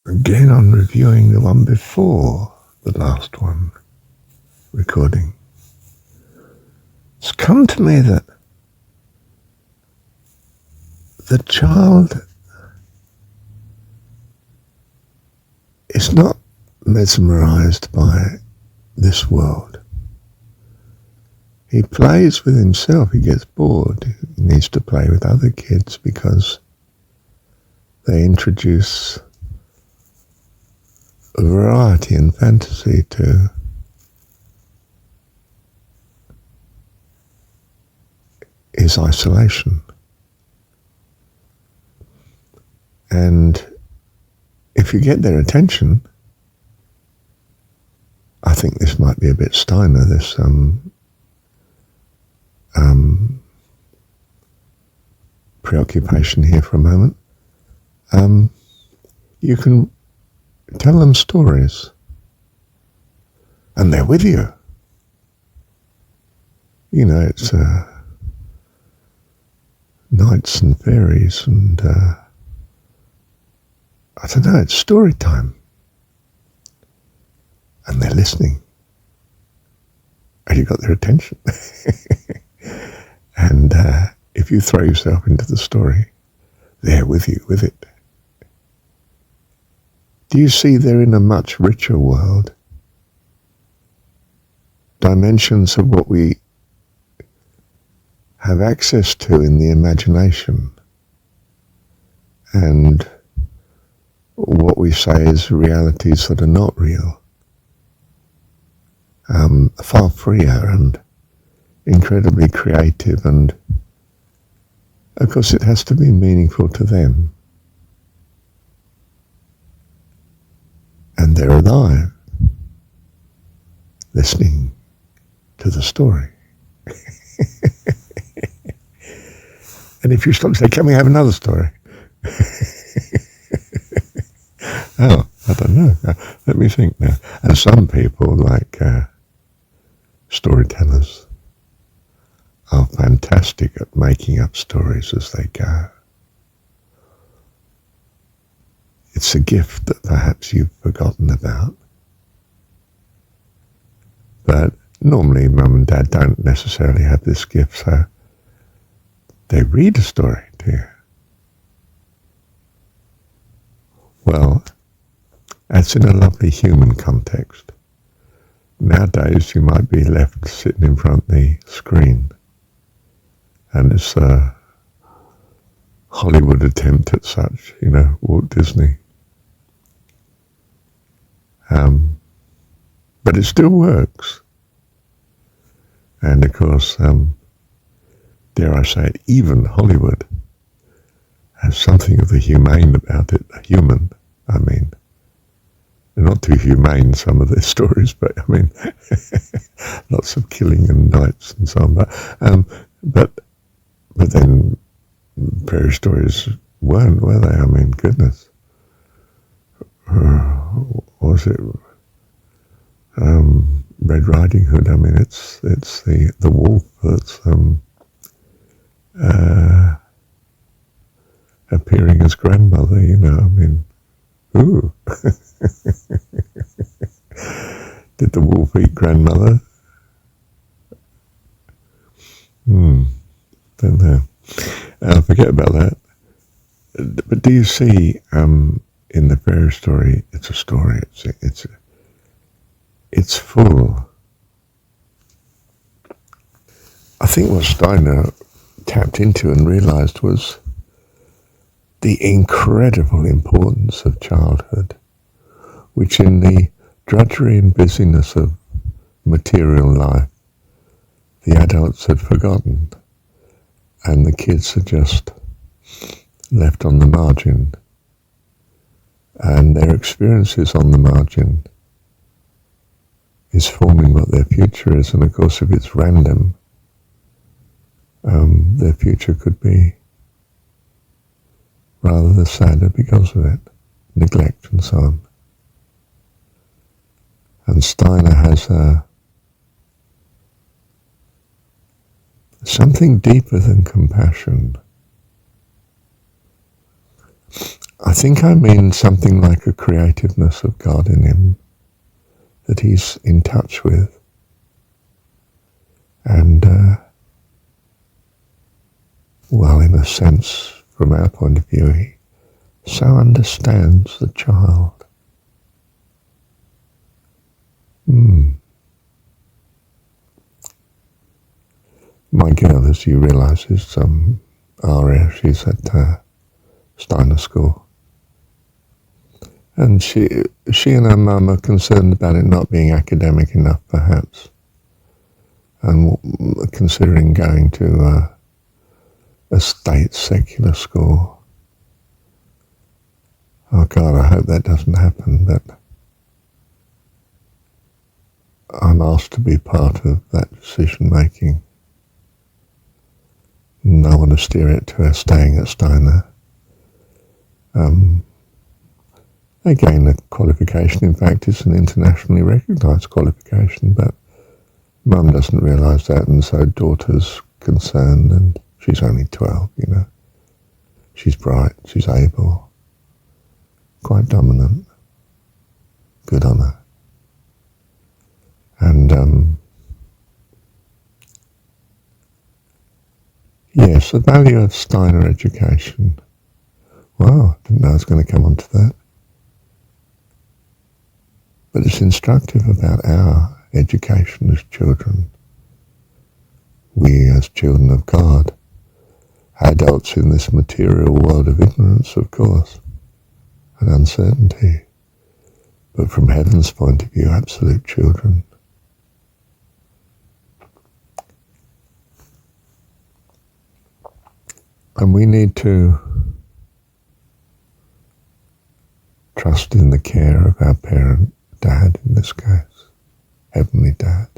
again on reviewing the one before the last one recording, it's come to me that the child is not mesmerized by this world. He plays with himself. He gets bored. He needs to play with other kids because they introduce a variety and fantasy to his isolation. And if you get their attention, I think this might be a bit Steiner, this preoccupation here for a moment. You can tell them stories, and they're with you. You know, it's knights and fairies, and I don't know, it's story time. And they're listening. And you got their attention. And if you throw yourself into the story, they're with you with it. Do you see they're in a much richer world? Dimensions of what we have access to in the imagination, and what we say is realities that are not real. Far freer and incredibly creative, and of course it has to be meaningful to them. And they're alive, listening to the story. And if you stop and say, can we have another story? Oh, I don't know. Let me think now. And some people, like storytellers, are fantastic at making up stories as they go. It's a gift that perhaps you've forgotten about. But normally mum and dad don't necessarily have this gift, so they read a story to you. Well, that's in a lovely human context. Nowadays you might be left sitting in front of the screen, and it's a Hollywood attempt at such, you know, Walt Disney. But it still works. And of course, dare I say it, even Hollywood has something of the humane about it. Human, I mean. They're not too humane, some of their stories, but I mean, lots of killing and knights and so on. But then fairy stories weren't, were they? I mean, goodness. Was it Red Riding Hood? I mean, it's the wolf that's appearing as grandmother, you know, I mean, ooh. Did the wolf eat grandmother? Don't know. Forget about that. But do you see, in the fairy story, it's a story. It's full. I think what Steiner tapped into and realized was the incredible importance of childhood, which in the drudgery and busyness of material life, the adults had forgotten, and the kids are just left on the margin, and their experiences on the margin is forming what their future is. And of course, if it's random, their future could be rather sadder because of it, neglect and so on. And Steiner has something deeper than compassion. I think I mean something like a creativeness of God in him that he's in touch with. And, well, in a sense, from our point of view, he so understands the child. My girl, as you realise, is Aria. She's at Steiner School. And she and her mum are concerned about it not being academic enough, perhaps, and considering going to a state secular school. Oh God, I hope that doesn't happen, but I'm asked to be part of that decision making. And I want to steer it to her staying at Steiner. They gain a qualification. In fact, it's an internationally recognised qualification, but Mum doesn't realise that, and so daughter's concerned, and she's only 12, you know. She's bright, she's able, quite dominant, good on her. And, yes, the value of Steiner education. Wow, didn't know I was going to come on to that. But it's instructive about our education as children. We as children of God, adults in this material world of ignorance, of course, and uncertainty, but from heaven's point of view, absolute children. And we need to trust in the care of our parent, Dad in this case, Heavenly Dad.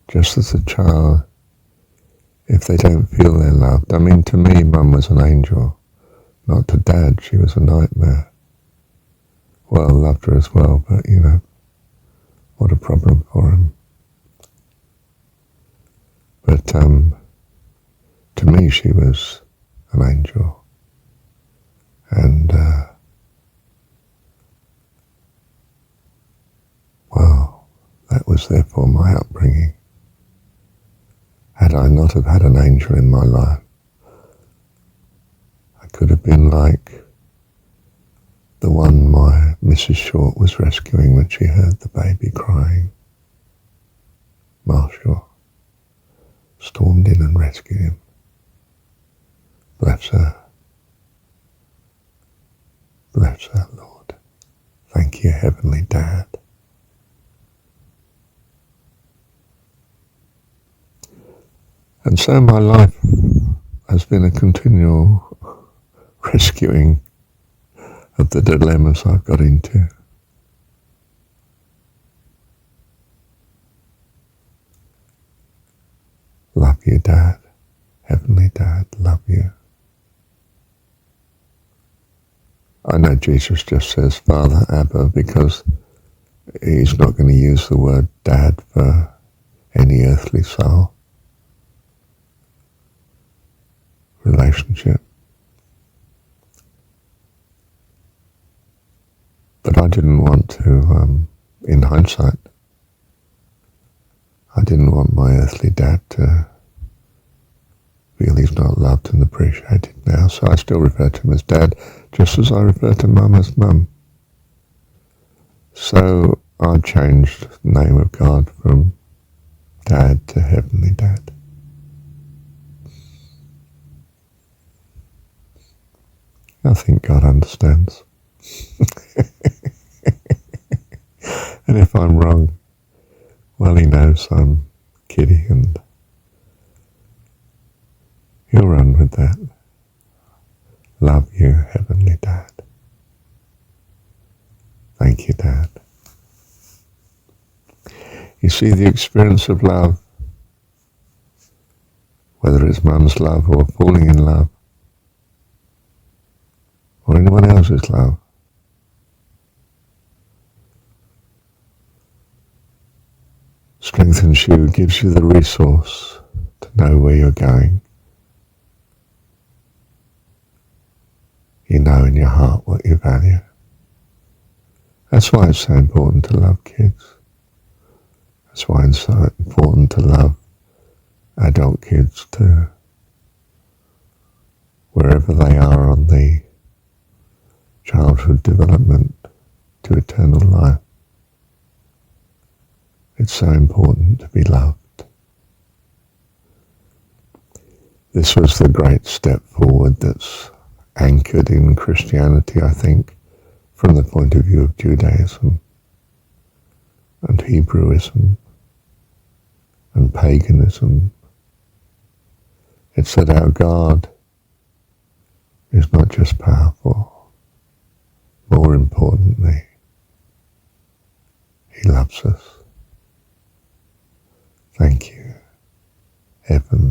Just as a child, if they don't feel they're loved, I mean, to me, Mum was an angel. Not to Dad, she was a nightmare. Well, I loved her as well, but, you know, what a problem for him. But to me, she was an angel. And, well, that was therefore my upbringing. Had I not have had an angel in my life, I could have been like the one my Mrs. Short was rescuing when she heard the baby crying. Marshall stormed in and rescued him. Bless her. Bless her, Lord. Thank you, Heavenly Dad. And so my life has been a continual rescuing of the dilemmas I've got into. Love you, Dad. Heavenly Dad, love you. I know Jesus just says Father, Abba, because he's not going to use the word Dad for any earthly soul relationship. But I didn't want to, in hindsight, I didn't want my earthly dad to feel he's not loved and appreciated now, so I still refer to him as Dad, just as I refer to Mum as Mum. So I changed the name of God from Dad to Heavenly Dad. I think God understands. And if I'm wrong, well, he knows I'm kidding and he'll run with that. Love you, Heavenly Dad. Thank you, Dad. You see, the experience of love, whether it's Mum's love or falling in love, or anyone else's love, strengthens you, gives you the resource to know where you're going. You know in your heart what you value. That's why it's so important to love kids. That's why it's so important to love adult kids too. Wherever they are on the childhood development to eternal life, it's so important to be loved. This was the great step forward that's anchored in Christianity, I think, from the point of view of Judaism and Hebrewism and paganism. It's that our God is not just powerful, more importantly, he loves us. Thank you, Heaven.